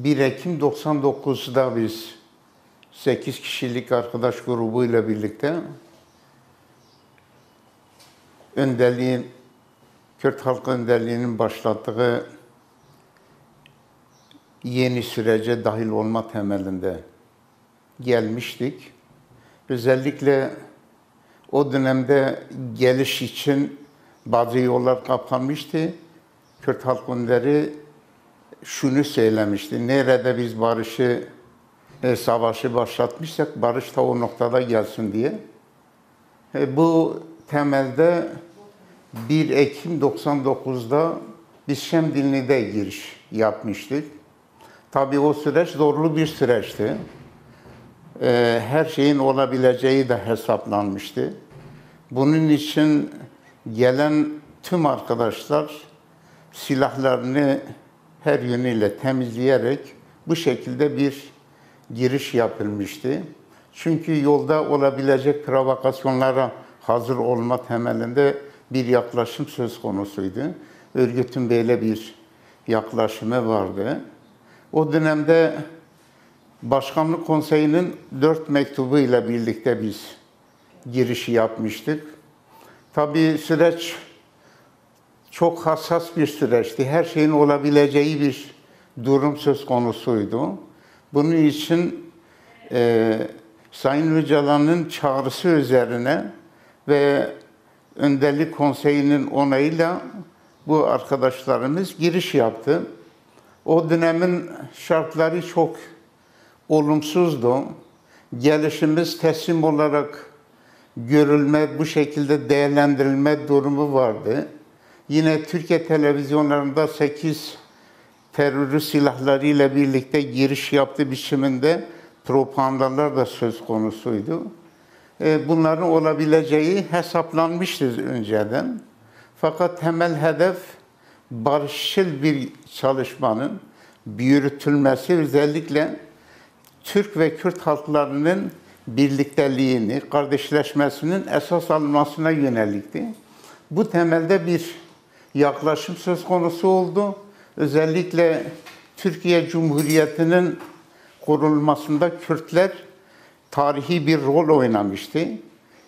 1 Ekim 99'da biz 8 kişilik arkadaş grubuyla birlikte Kürt halkı önderliğinin başlattığı yeni sürece dahil olma temelinde gelmiştik. Özellikle o dönemde geliş için bazı yollar kapanmıştı. Kürt halk önderi şunu söylemişti: nerede biz savaşı başlatmışsak barış da o noktada gelsin diye. Bu temelde 1 Ekim 99'da biz Şemdinli'de giriş yapmıştık. Tabii o süreç zorlu bir süreçti. Her şeyin olabileceği de hesaplanmıştı. Bunun için gelen tüm arkadaşlar silahlarını her yönüyle temizleyerek bu şekilde bir giriş yapılmıştı. Çünkü yolda olabilecek provokasyonlara hazır olma temelinde bir yaklaşım söz konusuydu. Örgütün böyle bir yaklaşımı vardı. O dönemde Başkanlık Konseyi'nin 4 mektubuyla birlikte biz girişi yapmıştık. Tabii süreç çok hassas bir süreçti. Her şeyin olabileceği bir durum söz konusuydu. Bunun için Sayın Öcalan'ın çağrısı üzerine ve Önderlik Konseyi'nin onayıyla bu arkadaşlarımız giriş yaptı. O dönemin şartları çok olumsuzdu. Gelişimiz teslim olarak görülme, bu şekilde değerlendirilme durumu vardı. Yine Türkiye televizyonlarında 8 terörist silahlarıyla birlikte giriş yaptığı biçiminde propagandalar da söz konusuydu. Bunların olabileceği hesaplanmıştır önceden. Fakat temel hedef barışçıl bir çalışmanın yürütülmesi, özellikle Türk ve Kürt halklarının birlikteliğini, kardeşleşmesinin esas alınmasına yönelikti. Bu temelde bir yaklaşım söz konusu oldu. Özellikle Türkiye Cumhuriyeti'nin kurulmasında Kürtler tarihi bir rol oynamıştı.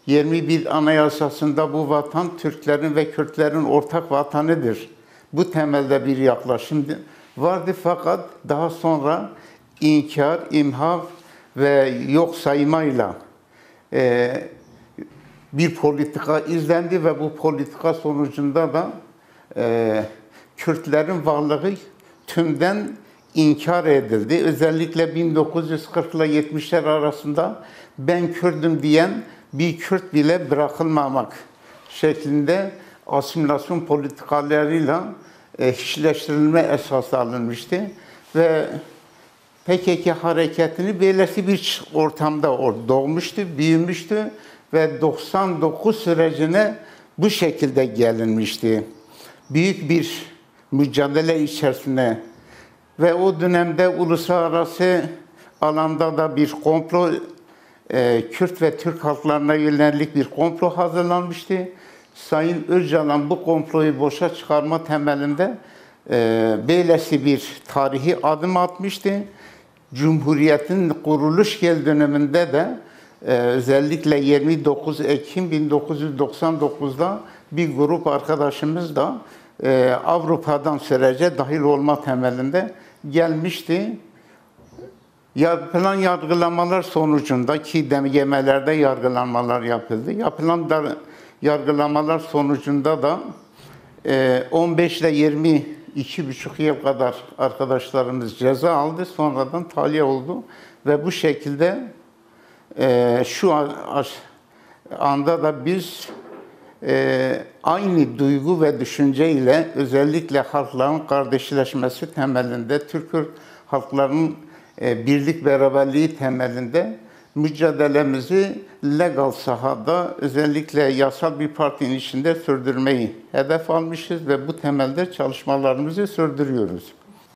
21 Anayasası'nda bu vatan Türklerin ve Kürtlerin ortak vatanıdır. Bu temelde bir yaklaşım vardı, fakat daha sonra inkar, imha ve yok saymayla bir politika izlendi ve bu politika sonucunda da Kürtlerin varlığı tümden inkar edildi. Özellikle 1940 ile 70'ler arasında ben Kürdüm diyen bir Kürt bile bırakılmamak şeklinde asimilasyon politikalarıyla hiçleştirilme esası alınmıştı ve PKK hareketini böylesi bir ortamda doğmuştu, büyümüştü ve 99 sürecine bu şekilde gelinmişti. Büyük bir mücadele içerisine ve o dönemde uluslararası alanda da bir komplo, Kürt ve Türk halklarına yönelik bir komplo hazırlanmıştı. Sayın Öcalan bu komployu boşa çıkarma temelinde böylesi bir tarihi adım atmıştı. Cumhuriyet'in kuruluş yıl döneminde de özellikle 29 Ekim 1999'da bir grup arkadaşımız da Avrupa'dan sürece dahil olma temelinde gelmişti. Yapılan yargılamalar sonucunda, ki demegelerde yargılamalar yapıldı. Yapılan yargılamalar sonucunda da 15 ile 22,5 yıl kadar arkadaşlarımız ceza aldı. Sonradan tahliye oldu ve bu şekilde şu anda da biz aynı duygu ve düşünce ile özellikle halkların kardeşleşmesi temelinde, Türk halklarının birlik beraberliği temelinde mücadelemizi legal sahada, özellikle yasal bir partinin içinde sürdürmeyi hedef almışız ve bu temelde çalışmalarımızı sürdürüyoruz.